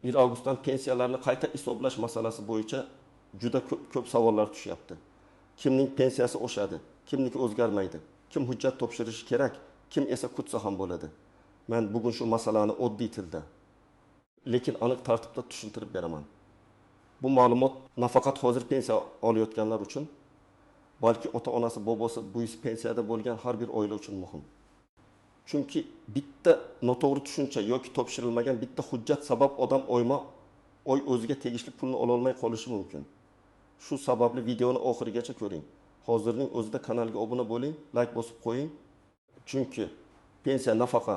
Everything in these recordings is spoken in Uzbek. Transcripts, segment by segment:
1 avgustdan pensiyalarni qayta hisoblash masalasi bo'yicha juda ko'p savollar tushyapti. Kimning pensiyasi oshadi, kimniki o'zgarmaydi, kim hujjat topshirishi kerak, kim esa kutsa ham bo'ladi. Men bugun shu masalani oddiy tilda, lekin aniq tartibda tushuntirib beraman. Bu ma'lumot nafaqat hozir pensiya olayotganlar uchun, balki ota-onasi, bobosi, buyisi pensiyada bo'lgan har bir oila uchun muhim. Chunki bitta noto'g'ri tushuncha yoki topshirilmagan bitta hujjat sabab odam oy o'ziga tegishli pulni ola olmay qolishi mumkin. Shu sababli videoni oxirigacha ko'ring. Hozirning o'zida kanalga obuna bo'ling, like bosib qo'ying. Chunki pensiya, nafaqa,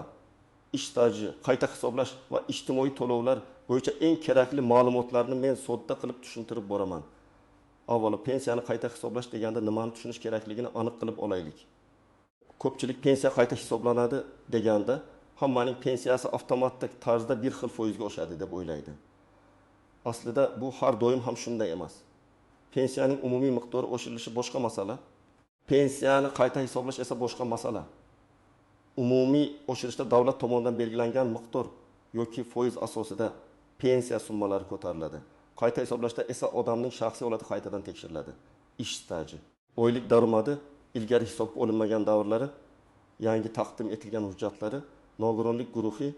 ish staji, qayta hisoblash va ijtimoiy to'lovlar bo'yicha eng kerakli ma'lumotlarni men sodda qilib tushuntirib boraman. Avvalo pensiyani qayta hisoblash deganda nimani tushunish kerakligini aniq qilib olaylik. Ko'pchilik pensiya qayta hisoblanadi deganda hammaning pensiyasi avtomatik tarzda bir xil foizga oshadi deb o'ylaydi. Aslida bu har doim ham shunday emas. Pensiyaning umumiy miqdori oshirilishi boshqa masala, pensiyani qayta hisoblash esa boshqa masala. Umumiy oshirishda davlat tomonidan belgilangan miqdor yoki foiz asosida pensiya summalari ko'tariladi. Qayta hisoblashda esa odamning shaxsiy holati qaytadan tekshiriladi. Ish staji, oylik daromadi, ilgari hisobga olinmagan davrlari, yangi taqdim etilgan hujjatlari, nogironlik guruhi,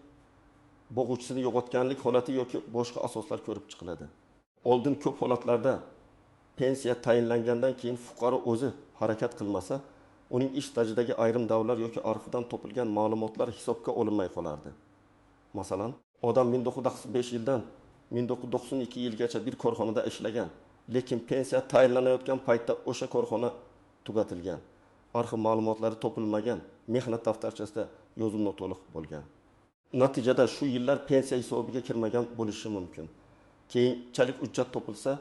bo'g'uvchisini yo'qotganlik holati yoki boshqa asoslar ko'rib chiqiladi. Oldin ko'p holatlarda pensiya tayinlangandan keyin fuqaro o'zi harakat qilmasa, uning ish stajidagi ayrim davrlar yoki arxidan topilgan ma'lumotlar hisobga olinmay qolardi. Masalan, odam 1905 yildan 1992 yilgacha bir korxonada ishlagan, lekin pensiya tayinlanayotgan paytda o'sha korxona tugatilgan, arxiv ma'lumotlari topilmagan, mehnat daftarchasida yozuvni to'liq bo'lgan. Natijada shu yillar pensiya hisobiga kirmagan bo'lishi mumkin. Keyinchalik hujjat topilsa,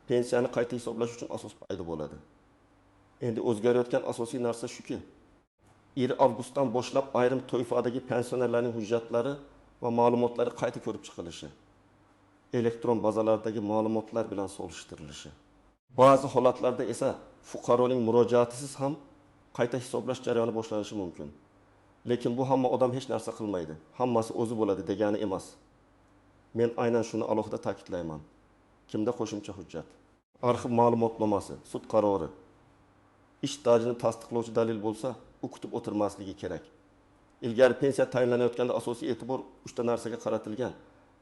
pensiyani qayta hisoblash uchun asos paydo bo'ladi. Endi o'zgarayotgan asosiy narsa shuki, 1 avgustdan boshlab ayrim toifadagi pensionerlarning hujjatlari va ma'lumotlari qayta ko'rib chiqilishi, elektron bazalardagi ma'lumotlar bilan solishtirilishi. Ba'zi holatlarda esa fuqaroning murojaatisiz ham qayta hisoblash jarayoni boshlanishi mumkin. Lekin bu hamma odam hech narsa qilmaydi, hammasi o'zi bo'ladi degani emas. Men aynan shuni alohida ta'kidlayman. Kimda qo'shimcha hujjat, arxiv ma'lumotnomasi, sud qarori, ish stajini tasdiqlovchi dalil bo'lsa, u kutib o'tirmasligi kerak. Ilgari pensiya tayinlanayotganda asosiy e'tibor 3 ta narsaga qaratilgan: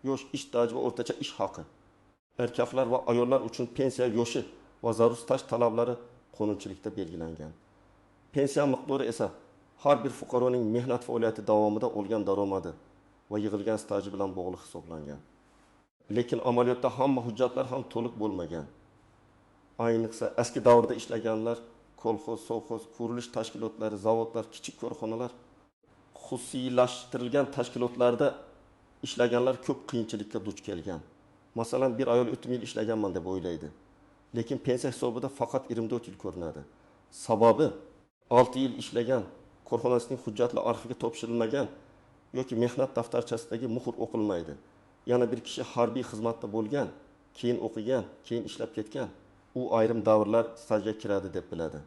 yosh, ish staji va o'rtacha ish haqi. Erkaklar va ayollar uchun pensiya yoshi va zarur staj talablari qonunchilikda belgilangan. Pensiya miqdori esa har bir fuqaroning mehnat faoliyati davomida olgan daromadi va yig'ilgan staji bilan bog'liq hisoblangan. Lekin amaliyotda hamma hujjatlar ham to'liq bo'lmagan. Ayniqsa eski davrda ishlaganlar, kolxoz, sovxoz, qurilish tashkilotlari, zavodlar, kichik korxonalar, xususiylashtirilgan tashkilotlarda ishlaganlar ko'p qiyinchilikka duch kelgan. Masalan, bir ayol 3 yil ishlaganman deb o'ylaydi. Lekin pensiya hisobida faqat 24 yil ko'rinadi. Sababi 6 yil ishlagan, korxonasining hujjatli arxiviga topshirilmagan yoki mehnat daftarchasidagi muhr o'qilmaydi. Yana bir kishi harbiy xizmatda bo'lgan, keyin o'qigan, keyin ishlab ketgan, u ayrim davrlar stajga kiradi deb biladi.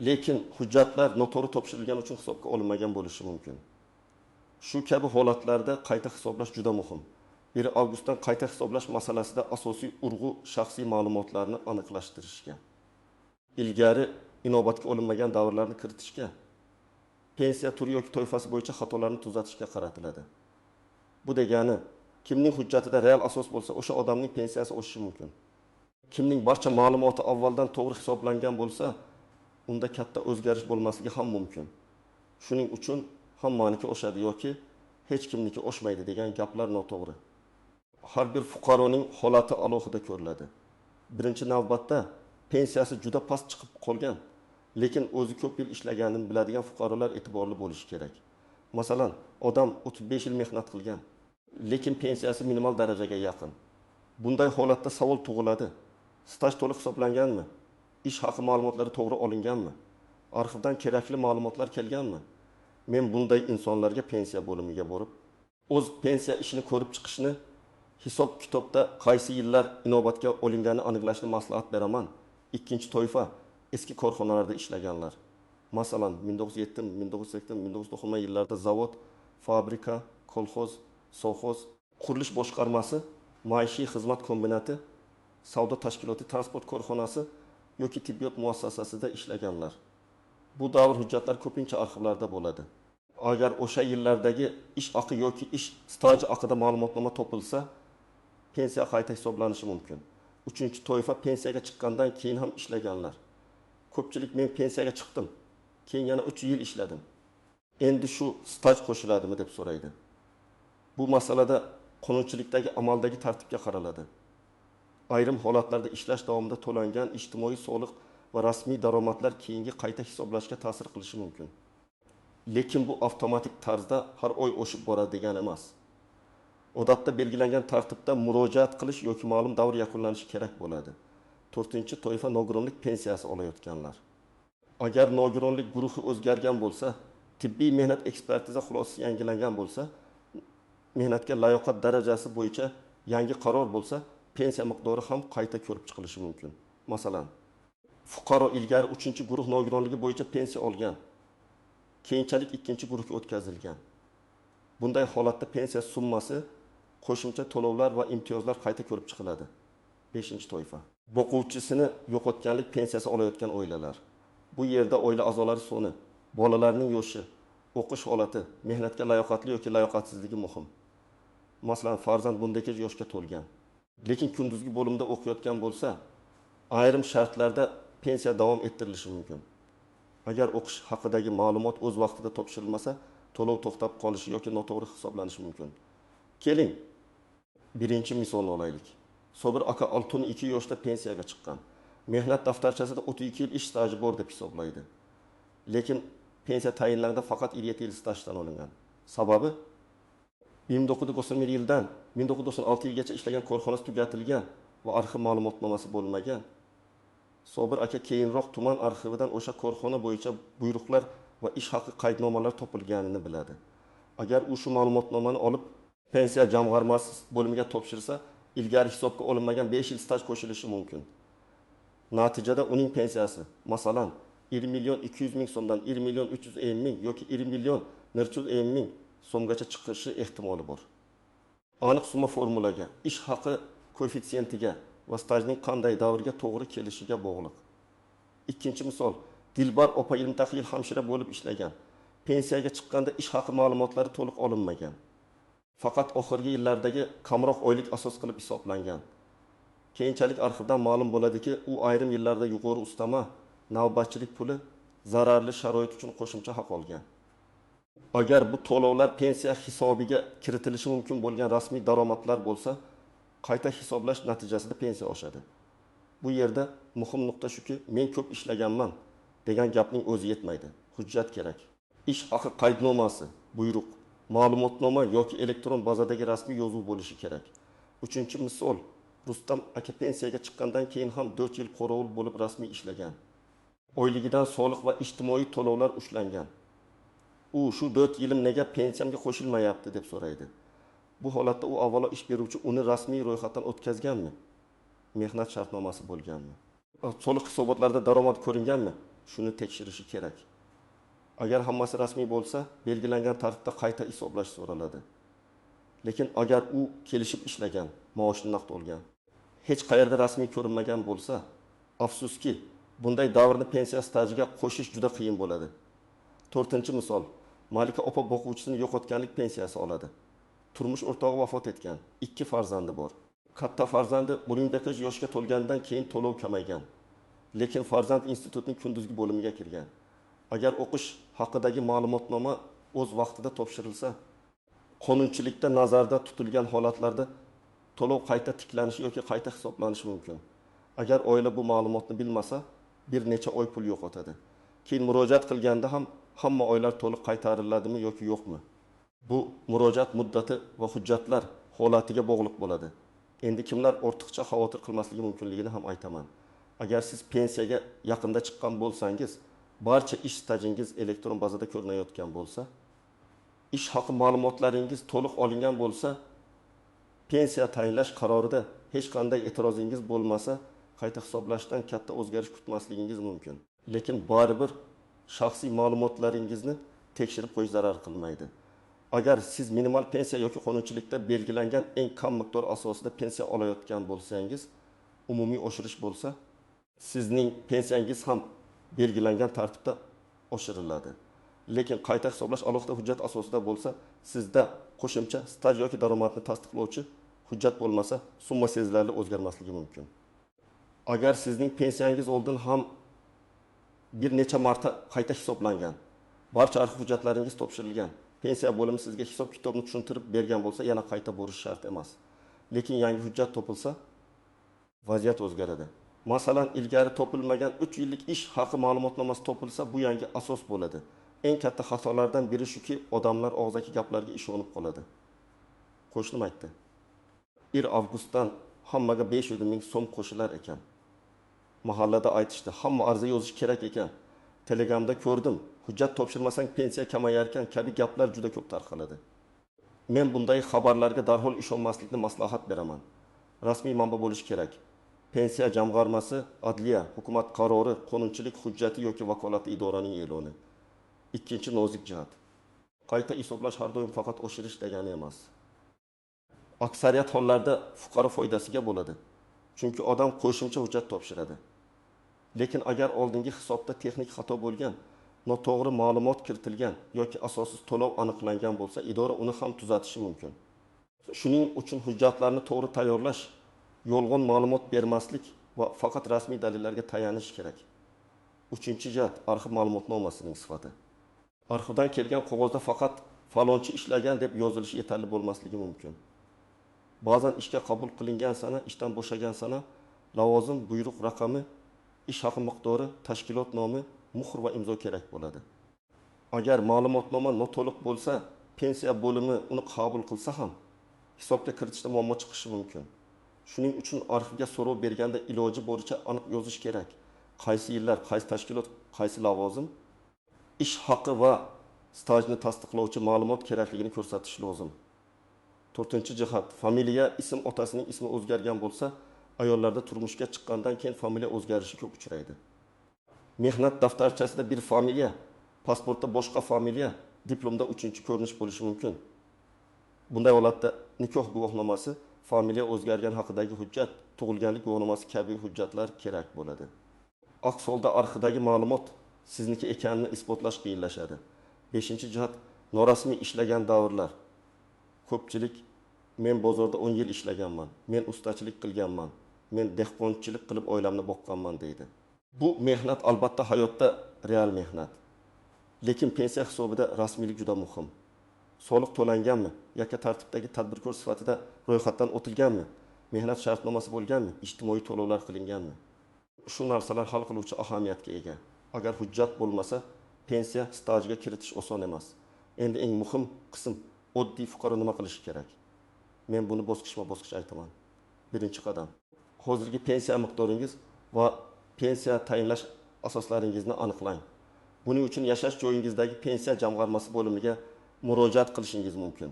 Lekin hujjatlar noto'g'ri topshirilgani uchun hisobga olinmagan bo'lishi mumkin. Shu kabi holatlarda qayta hisoblash juda muhim. 1 avgustdan qayta hisoblash masalasida asosiy urg'u shaxsiy ma'lumotlarni aniqlashtirishga, ilgari inobatga olinmagan davrlarni kiritishga, pensiya turi yoki toifasi bo'yicha xatolarni tuzatishga qaratiladi. Bu degani, kimning hujjatida real asos bo'lsa, o'sha odamning pensiyasi oshishi mumkin. Kimning barcha ma'lumoti avvaldan to'g'ri hisoblangan bo'lsa, unda katta o'zgarish bo'lmasligi ham mumkin. Shuning uchun hammaniki oshadi yoki hech kimniki oshmaydi degan gaplar noto'g'ri. Har bir fuqaroning holati alohida ko'riladi. Birinchi navbatda pensiyasi juda past chiqib qolgan, lekin o'zi ko'p yil ishlaganini biladigan fuqarolar e'tiborli bo'lishi kerak. Masalan, odam 35 yil mehnat qilgan, lekin pensiyasi minimal darajaga yaqin. Bunday holatda savol tug'iladi. Staj to'liq hisoblanganmi? Ish haqi ma'lumotlari to'g'ri olinganmi? Arxivdan kerakli ma'lumotlar kelganmi? Men bunday insonlarga pensiya bo'limiga borib, o'z pensiya ishini ko'rib chiqishni, hisob kitobda qaysi yillar inobatga olinganini aniqlashni maslahat beraman. Ikkinchi toifa eski korxonalarda ishlaganlar. Masalan, 1907, 1980, 1990 yillarda zavod, fabrika, kolxoz, sovxoz, qurilish boshqarmasi maishiy xizmat kombinati, savdo tashkiloti, transport korxonasi yoki tibbiyot muassasasida ishlaganlar. Bu davr hujjatlar ko'pincha arxivlarda bo'ladi. Agar o'sha yillardagi ish haqi yoki ish staji haqida ma'lumotnoma topilsa, pensiya qayta hisoblanishi mumkin. Uchinchi toifa pensiyaga chiqqandan keyin ham ishlaganlar. Ko'pchilik men pensiyaga chiqdim, keyin yana 3 yil ishladim. Endi shu staj qo'shiladimi deb so'raydi. Bu masalada qonunchilikdagi amaldagi tartibga qaraladi. Ayrim holatlarda ishlash davomida to'langan ijtimoiy soliq va rasmiy daromadlar keyingi qayta hisoblashga ta'sir qilishi mumkin. Lekin bu avtomatik tarzda har oy o'sib boradi degani emas. Odatda belgilangan tartibda murojaat qilish yoki ma'lum davr yakunlanishi kerak bo'ladi. 4-toifa nogironlik pensiyasi olayotganlar. Agar nogironlik guruhi o'zgargan bo'lsa, tibbiy mehnat ekspertiza xulosasi yangilangan bo'lsa, mehnatga layoqat darajasi bo'yicha yangi qaror bo'lsa, pensiya miqdori ham qayta ko'rib chiqilishi mumkin. Masalan, fuqaro ilgari 3-guruh nogironligi bo'yicha pensiya olgan, keyinchalik 2-guruhga o'tkazilgan. Bunday holatda pensiya summasi, qo'shimcha to'lovlar va imtiyozlar qayta ko'rib chiqiladi. 5-toifa. Boquvchisini yo'qotganlik pensiyasi olayotgan oilalar. Bu yerda oila a'zolari soni, bolalarning yoshi, o'qish holati, mehnatga layoqatli yoki layoqatsizligi muhim. Masalan, farzand bundagi yoshga to'lgan, lekin kunduzgi bo'limda o'qiyotgan bo'lsa, ayrim shartlarda pensiya davom ettirilishi mumkin. Agar o'qish haqidagi ma'lumot o'z vaqtida topshirilmasa, to'lov to'xtab qolishi yoki noto'g'ri hisoblanishi mumkin. Keling, birinchi misolni olaylik. Sobir aka 62 yoshda pensiyaga chiqqan. Mehnat daftarchasida 32 yil ish staji bor deb hisoblaydi. Lekin pensiya tayinlanganida faqat 27 yil stajdan olingan. Sababi 1991 yildan 1996 yilgacha ishlagan korxonasi tugatilgan va arxiv ma'lumotnomasi bo'lmagan. Sobir aka keyinroq tuman arxividan o'sha korxona bo'yicha buyruqlar va ish haqi qaydnomalar topilganini biladi. Agar u shu ma'lumotnomani olib pensiya jamg'armasi bo'limiga topshirsa, ilgari hisobga olinmagan 5 yil staj qo'shilishi mumkin. Natijada uning pensiyasi, masalan, 1 million 200 ming so'mdan 1 million 350 ming yoki 1 million 450 ming so'mgacha chiqishi ehtimoli bor. Aniq summa formulaga, ish haqi koeffitsiyentiga va stajning qanday davrga to'g'ri kelishiga bog'liq. Ikkinchi misol, Dilbar opa 20 yil hamshira bo'lib ishlagan. Pensiyaga chiqqanda ish haqi ma'lumotlari to'liq olinmagan. Faqat oxirgi yillardagi kamroq oylik asos qilib hisoblangan. Keyinchalik arxivdan ma'lum bo'ladiki, u ayrim yillarda yuqori ustama, navbatchilik puli, zararli sharoit uchun qo'shimcha haq olgan. Agar bu to'lovlar pensiya hisobiga kiritilishi mumkin bo'lgan rasmiy daromadlar bo'lsa, qayta hisoblash natijasida pensiya oshadi. Bu yerda muhim nuqta shuki, men ko'p ishlaganman degan gapning o'zi yetmaydi. Hujjat kerak. Ish haqi qaydnomasi, buyruq, ma'lumotnoma yoki elektron bazadagi rasmiy yozuv bo'lishi kerak. 3-misol, Rustam aka pensiyaga chiqqandan keyin ham 4 yil qorovul bo'lib rasmiy ishlagan. Oyligidan soliq va ijtimoiy to'lovlar ushlangan. U shu 4 yilim nega pensiyamga qo'shilmayapti deb so'raydi. Bu holatda u avvalo ish beruvchi uni rasmiy ro'yxatdan o'tkazganmi? Mehnat shartnomasi bo'lganmi? Soliq hisobotlarida daromad ko'ringanmi? Shuni tekshirishi kerak. Agar hammasi rasmiy bo'lsa, belgilangan tartibda qayta hisoblash so'raladi. Lekin agar u kelishib ishlagan, maoshni naqd olgan, hech qayerda rasmiy ko'rinmagan bo'lsa, afsuski, bunday davrni pensiya stajiga qo'shish juda qiyin bo'ladi. 4-misol, Malika opa boquvchisini yo'qotganlik pensiyasi oladi. Turmush o'rtog'i vafot etgan, 2 farzandi bor. Katta farzandi buning yoshga to'lgandan keyin to'lov kamaygan. Lekin farzand institutning kunduzgi bo'limiga kirgan. Agar o'qish haqidagi ma'lumotnoma o'z vaqtida topshirilsa, qonunchilikda nazarda tutilgan holatlarda to'lov qayta tiklanishi yoki qayta hisoblanishi mumkin. Agar oila bu ma'lumotni bilmasa, bir necha oy pul yo'qotadi. Keyin murojaat qilganda ham hamma oylar to'liq qaytariladimi yoki yo'qmi? Bu murojaat muddati va hujjatlar holatiga bog'liq bo'ladi. Endi kimlar ortiqcha xavotir qilmasligi mumkinligini ham aytaman. Agar siz pensiyaga yaqinda chiqqan bo'lsangiz, barcha ish stajingiz elektron bazada ko'rinayotgan bo'lsa, ish haqi ma'lumotlaringiz to'liq olingan bo'lsa, pensiya tayinlash qarorida hech qanday e'tirozingiz bo'lmasa, qayta hisoblashdan katta o'zgarish kutmasligingiz mumkin. Lekin baribir shaxsiy ma'lumotlaringizni tekshirib qo'yish zarar qilmaydi. Agar siz minimal pensiya yoki qonunchilikda belgilangan eng kam miqdor asosida pensiya olayotgan bo'lsangiz, umumiy oshirish bo'lsa, sizning pensiyangiz ham belgilangan tartibda oshiriladi. Lekin qayta hisoblash alohida hujjat asosida bo'lsa, sizda qo'shimcha staj yoki daromadni tasdiqlovchi hujjat bo'lmasa, summa sezilarli o'zgarmasligi mumkin. Agar sizning pensiyangiz oldin ham bir necha marta qayta hisoblangan, barcha arxiv hujjatlaringiz topshirilgan, pensiya bo'limi sizga hisob kitobni tushuntirib bergan bo'lsa, yana qayta borish shart emas. Lekin yangi hujjat topilsa, vaziyat o'zgaradi. Masalan, ilgari topilmagan 3 yillik ish haqi ma'lumotnomasi topilsa, bu yangi asos bo'ladi. Eng katta xatolardan biri shuki, odamlar og'zaki gaplarga ishonib qoladi. Qo'shnim aytdi. 1 avgustdan hammaga 500 ming so'm qo'shilar ekan. Mahallada aytishdi, hamma ariza yozish kerak ekan. Telegramda ko'rdim, hujjat topshirmasang pensiya kamayar ekan kabi gaplar juda ko'p tarqaladi. Men bunday xabarlarga darhol ishonmaslikni maslahat beraman. Rasmiy manba bo'lishi kerak. Pensiya jamg'armasi, adliya, hukumat qarori, qonunchilik hujjati yoki vakolatli idoraning e'loni. Ikkinchi nozik jihat. Qayta hisoblash har doim faqat oshirish degani emas. Aksariyat hollarda fuqaro foydasiga bo'ladi. Chunki odam qo'shimcha hujjat topshiradi. Lekin agar oldingi hisobda texnik xato bo'lgan, noto'g'ri ma'lumot kiritilgan yoki asossiz to'lov aniqlangan bo'lsa, idora uni ham tuzatishi mumkin. Shuning uchun hujjatlarni to'g'ri tayyorlash, yolg'on ma'lumot bermaslik va faqat rasmiy dalillarga tayanish kerak. Uchinchi jihat arxiv ma'lumotnomasining sifati. Arxivdan kelgan qog'ozda faqat falonchi ishlagan deb yozilishi yetarli bo'lmasligi mumkin. Ba'zan ishga qabul qilingan sana, ishdan bo'shagan sana, lavozim, buyruq raqami, ish haqi miqdori, tashkilot nomi, muhr va imzo kerak bo'ladi. Agar ma'lumotnoma noto'liq bo'lsa, pensiya bo'limi uni qabul qilsa ham hisobga kiritishda muammo chiqishi mumkin. Shuning uchun arxivga so'rov berganda iloji boricha aniq yozish kerak. Qaysi yillar, qaysi tashkilot, qaysi lavozim, ish haqi va stajni tasdiqlovchi ma'lumot kerakligini ko'rsatish lozim. 4-jihat, familiya, ism otasining ismi o'zgargan bo'lsa, ayollarda turmushga chiqqandan keyin familiya o'zgarishi ko'p uchraydi. Mehnat daftarchasida bir familiya, pasportda boshqa familiya, diplomda 3-ko'rinish bo'lishi mumkin. Bunday holatda nikoh guvohnomasi, familiya o'zgargani haqidagi hujjat, tug'ilganlik guvohnomasi kabi hujjatlar kerak bo'ladi. Aks holda arxivdagi ma'lumot sizniki ekanini isbotlash qiyinlashadi. 5-jihat, norasmiy ishlagan davrlar. Ko'pchilik men bozorda 10 yil ishlaganman, men ustachilik qilganman, men dehqonchilik qilib oilamni boqqanman deydi. Bu mehnat albatta hayotda real mehnat. Lekin pensiya hisobida rasmiylik juda muhim. Soliq to'langanmi, yoki tartibdagi tadbirkor sifatida ro'yxatdan o'tilganmi, mehnat shartnomasi bo'lganmi, ijtimoiy to'lovlar qilinganmi? Shu narsalar hal qiluvchi ahamiyatga ega. Agar hujjat bo'lmasa, pensiya stajga kiritish oson emas. Endi eng muhim qism oddiy fuqaro nima qilishi kerak? Men buni bosqichma-bosqich aytaman. 1-qadam. Hozirgi pensiya miqdoringiz va pensiya tayinlash asoslaringizni aniqlang. Buning uchun yashash joyingizdagi pensiya jamg'armasi bo'limiga murojaat qilishingiz mumkin.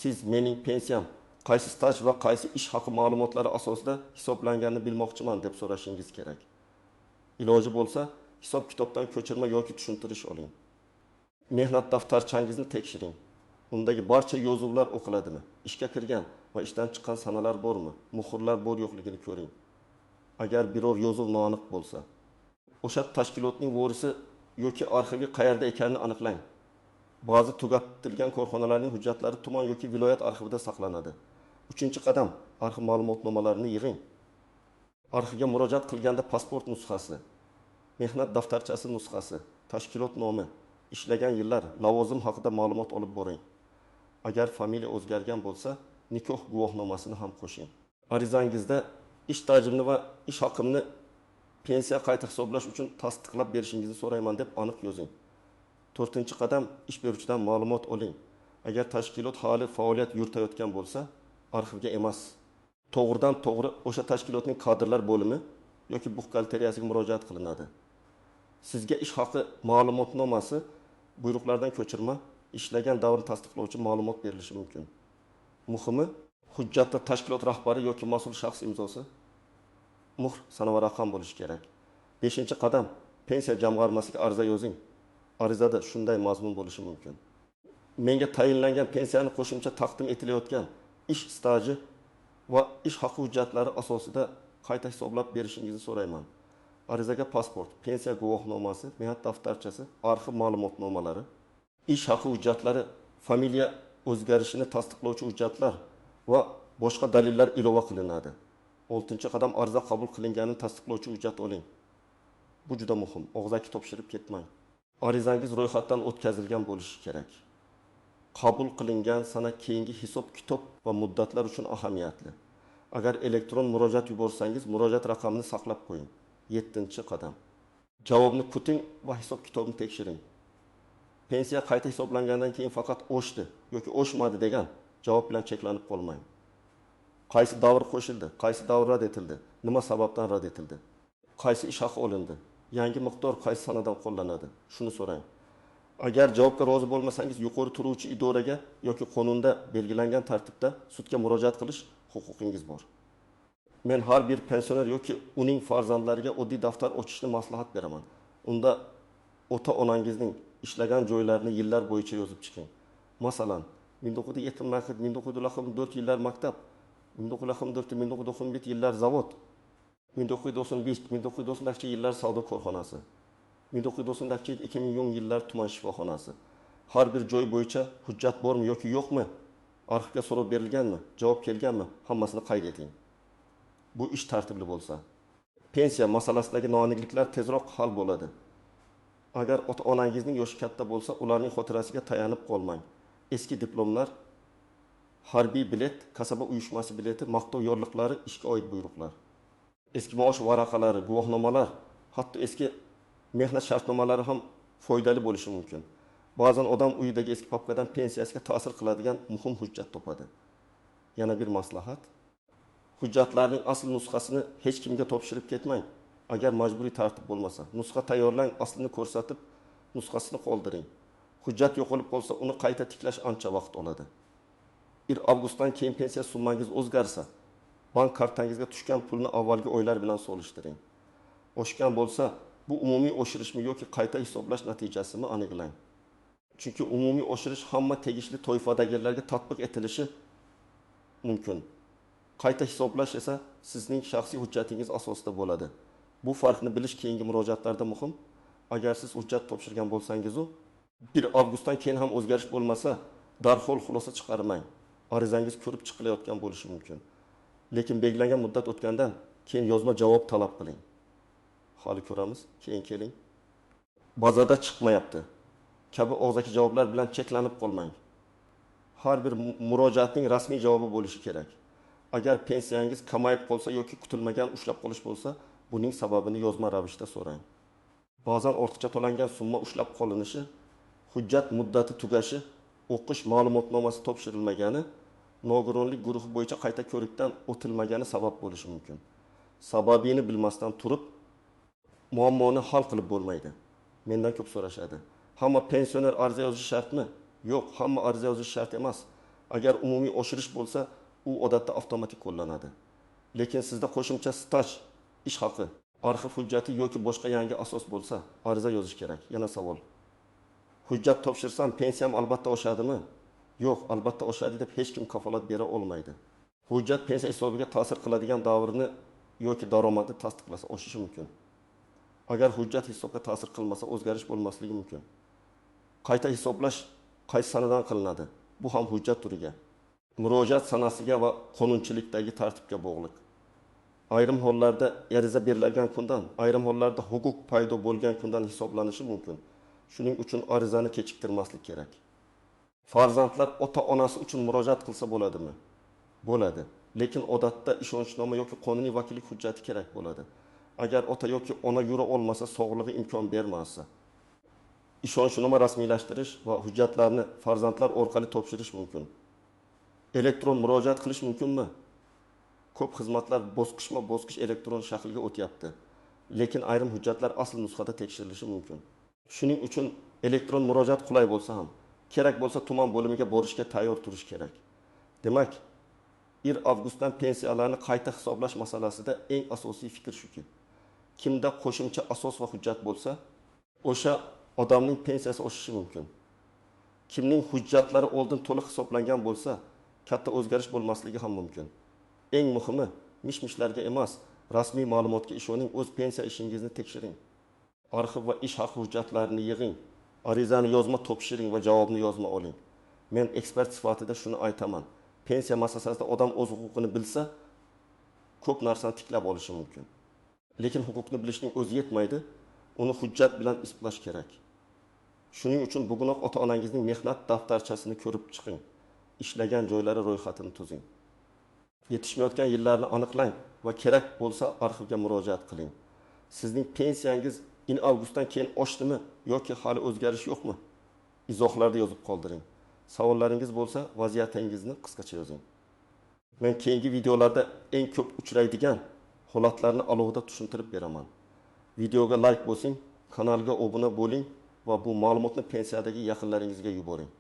Siz mening pensiyam qaysi staj va qaysi ish haqi ma'lumotlari asosida hisoblanganini bilmoqchiman deb so'rashingiz kerak. Iloji bo'lsa, hisob kitobdan ko'chirma yoki tushuntirish oling. Mehnat daftarchangizni tekshiring. Undagi barcha yozuvlar o'qiladimi? Ishga kirgan va ishdan chiqqan sanalar bormi? Muhrlar bor yo'qligini ko'ring. Agar biror yozuv noaniq bo'lsa, o'sha tashkilotning vorisi yoki arxivi qayerda ekanini aniqlang. Ba'zi tugatilgan korxonalarning hujjatlari tuman yoki viloyat arxivida saqlanadi. 3-qadam, arxiv ma'lumotnomalarini yig'ing. Arxivga murojaat qilganda pasport nusxasi, mehnat daftarchasi nusxasi, tashkilot nomi, ishlagan yillar, lavozim haqida ma'lumot olib boring. Agar familiya o'zgargan bo'lsa, nikoh guvohnomasini ham qo'shing. Arizangizda ish tajrimni va ish haqimni pensiya qayta hisoblash uchun tasdiqlab berishingizni so'rayman deb aniq yozing. 4-qadam, ish beruvchidan ma'lumot oling. Agar tashkilot hali faoliyat yuritayotgan bo'lsa, arxivga emas, to'g'ridan to'g'ri o'sha tashkilotning kadrlar bo'limi yoki buxgalteriyasiga murojaat qilinadi. Sizga ish haqi ma'lumotnomasi, buyruqlardan ko'chirma, ishlagan davrni tasdiqlovchi ma'lumot berilishi mumkin. Muhimi, hujjatda tashkilot rahbari yoki mas'ul shaxs imzosi, muhr, sana va raqam bo'lishi kerak. 5-qadam, pensiya jamg'armasiga ariza yozing. Arizada shunday mazmun bo'lishi mumkin. menga tayinlangan pensiyani qo'shimcha taqdim etilayotgan ish staji va ish haqi hujjatlari asosida qayta hisoblab berishingizni so'rayman. Arizaga pasport, pensiya guvohnomasi, mehnat daftarchasi, arxiv ma'lumotnomalari, ish haqi hujjatlari, familiya o'zgarishini tasdiqlovchi hujjatlar va boshqa dalillar ilova qilinadi. 6-qadam ariza qabul qilinganini tasdiqlovchi hujjat oling. Bu juda muhim. Og'zaki topshirib ketmang. Arizangiz ro'yxatdan o'tkazilgan bo'lishi kerak. Qabul qilingan sana keyingi hisob-kitob va muddatlar uchun ahamiyatli. Agar elektron murojaat yuborsangiz, murojaat raqamini saqlab qo'ying. 7-qadam. Javobni kuting va hisob-kitobni tekshiring. Pensiya qayta hisoblangandan keyin faqat oshdi yoki oshmadi degan javob bilan cheklanib qolmang. Qaysi davr qo'shildi, qaysi davr rad etildi, nima sababdan rad etildi, qaysi ish haqi olindi, yangi miqdor qaysi sanadan qo'llanadi, shuni so'rang. Agar javobga rozi bo'lmasangiz, yuqori turuvchi idoraga yoki qonunda belgilangan tartibda sudga murojaat qilish huquqingiz bor. Men har bir pensioner yoki uning farzandlariga oddiy daftar ochishni maslahat beraman. Unda ota-onangizning ishlagan joylarini yillar bo'yicha yozib chiqing. Masalan, 1974 yillar maktab, 1994-1991 yillar zavod, 1995-1990 yillar savdo korxonasi, 1990-2010 yillar tuman shifoxonasi. Har bir joy bo'yicha hujjat bormi yoki yo'qmi? Arxivga so'rab berilganmi? Javob kelganmi? Hammasini qayd eting. Bu ish tartibli bo'lsa, pensiya masalasidagi noaniqliklar tezroq hal bo'ladi. Agar ota-onangizning yoshi katta bo'lsa, ularning xotirasiga tayanib qolmang. Eski diplomlar, harbiy bilet, kasaba uyushmasi bileti, maqtov yorliqlari, ishga oid buyruqlar, eski maosh varaqalari, guvohnomalar, hatto eski mehnat shartnomalari ham foydali bo'lishi mumkin. Ba'zan odam uyidagi eski papkadan pensiyasiga ta'sir qiladigan muhim hujjat topadi. Yana bir maslahat, hujjatlarning asl nusxasini hech kimga topshirib ketmang. Agar majburiy tartib bo'lmasa, nusxa tayyorlang, aslini ko'rsatib, nusxasini qoldiring. Hujjat yo'qolib qolsa, uni qayta tiklash ancha vaqt oladi. 1 avgustdan keyin pensiya summangiz o'zgarsa, bank kartangizga tushgan pulni avvalgi oylar bilan solishtiring. Oshgan bo'lsa, bu umumiy oshirishmi yoki qayta hisoblash natijasimi aniqlang. Chunki umumiy oshirish hamma tegishli toifadagilarga tatbiq etilishi mumkin. Qayta hisoblash esa sizning shaxsiy hujjatingiz asosida bo'ladi. Bu farqni bilish keyingi murojaatlarda muhim. Agar siz hujjat topshirgan bo'lsangiz, 1 avgustdan keyin ham o'zgarish bo'lmasa, darhol xulosa chiqarmang. Arizangiz ko'rib chiqilayotgan bo'lishi mumkin. Lekin belgilangan muddat o'tgandan keyin yozma javob talab qiling. Hali ko'ramiz, keyin keling. Bazada chiqmayapti kabi og'zaki javoblar bilan cheklanib qolmang. Har bir murojaatning rasmiy javobi bo'lishi kerak. Agar pensiyangiz kamayib qolsa yoki kutilmagan ushlab qolish bo'lsa, buning sababini yozma ravishda so'rang. Ba'zan ortiqcha to'langan summa ushlab qolinishi, hujjat muddati tugashi, o'qish ma'lumotnomasi topshirilmagani, nogironlik guruhi bo'yicha qayta ko'rikdan o'tilmagani sabab bo'lishi mumkin. Sababini bilmasdan turib, muammoni hal qilib bo'lmaydi. Mendan ko'p so'rashadi. Hamma pensioner ariza yozish shartmi? Yo'q, hamma ariza yozish shart emas. Agar umumiy oshirish bo'lsa, u odatda avtomatik qo'llanadi. Lekin sizda qo'shimcha staj, ish haqi, arxiv hujjati yoki boshqa yangi asos bo'lsa, ariza yozish kerak. Yana savol. Hujjat topshirsam pensiyam albatta oshadimi? Yo'q, albatta oshadi deb hech kim kafolat bera olmaydi. Hujjat pensiya hisobiga ta'sir qiladigan davrini yoki daromadni tasdiqlasa oshishi mumkin. Agar hujjat hisobga ta'sir qilmasa, o'zgarish bo'lmasligi mumkin. Qayta hisoblash qaysi sanadan qilinadi? Bu ham hujjat turiga, murojaat sanasiga va qonunchilikdagi tartibga bog'liq. Ayrim hollarda ariza berilgan kundan, ayrim hollarda huquq paydo bo'lgan kundan hisoblanishi mumkin. Shuning uchun arizani kechiktirmaslik kerak. Farzandlar ota-onasi uchun murojaat qilsa bo'ladimi? Bo'ladi. Lekin odatda ishonchnoma yoki qonuniy vakillik hujjati kerak bo'ladi. Agar ota yoki ona yura olmasa, sog'lig'i imkon bermasa, ishonchnoma rasmiylashtirish va hujjatlarni farzandlar orqali topshirish mumkin. Elektron murojaat qilish mumkinmi? Ko'p xizmatlar bosqichma-bosqich elektron shaklga o'tyapti. Lekin ayrim hujjatlar asl nusxada tekshirilishi mumkin. Shuning uchun elektron murojaat qulay bo'lsa ham, kerak bo'lsa tuman bo'limiga borishga tayyor turish kerak. Demak, 1 avgustdan pensiyalarni qayta hisoblash masalasida eng asosiy fikr shuki, kimda qo'shimcha asos va hujjat bo'lsa, o'sha odamning pensiyasi oshishi mumkin. Kimning hujjatlari oldin to'liq hisoblangan bo'lsa, katta o'zgarish bo'lmasligi ham mumkin. Eng muhimi, mish-mishlarga emas, rasmiy ma'lumotga ishoning, o'z pensiya ishingizni tekshiring. Arxiv va ish haqi hujjatlarini yig'ing. Arizani yozma topshiring va javobni yozma oling. Men ekspert sifatida shuni aytaman. Pensiya masalasida odam o'z huquqini bilsa, ko'p narsani tiklab olishi mumkin. Lekin huquqni bilishning o'zi yetmaydi, uni hujjat bilan isbotlash kerak. Shuning uchun bugunoq ota-onangizning mehnat daftarchasini ko'rib chiqing. Ishlagan joylari ro'yxatini tuzing. Yetishmayotgan yillarni aniqlang va kerak bo'lsa arxivga murojaat qiling. Sizning pensiyangiz avgustdan keyin oshdimi yoki hali o'zgarish yo'qmi? Izohlarda yozib qoldiring. Savollaringiz bo'lsa, vaziyatingizni qisqacha yozing. Men keyingi videolarda eng ko'p uchraydigan holatlarni alohida tushuntirib beraman. Videoga like bosing, kanalga obuna bo'ling va bu ma'lumotni pensiyadagi yaqinlaringizga yuboring.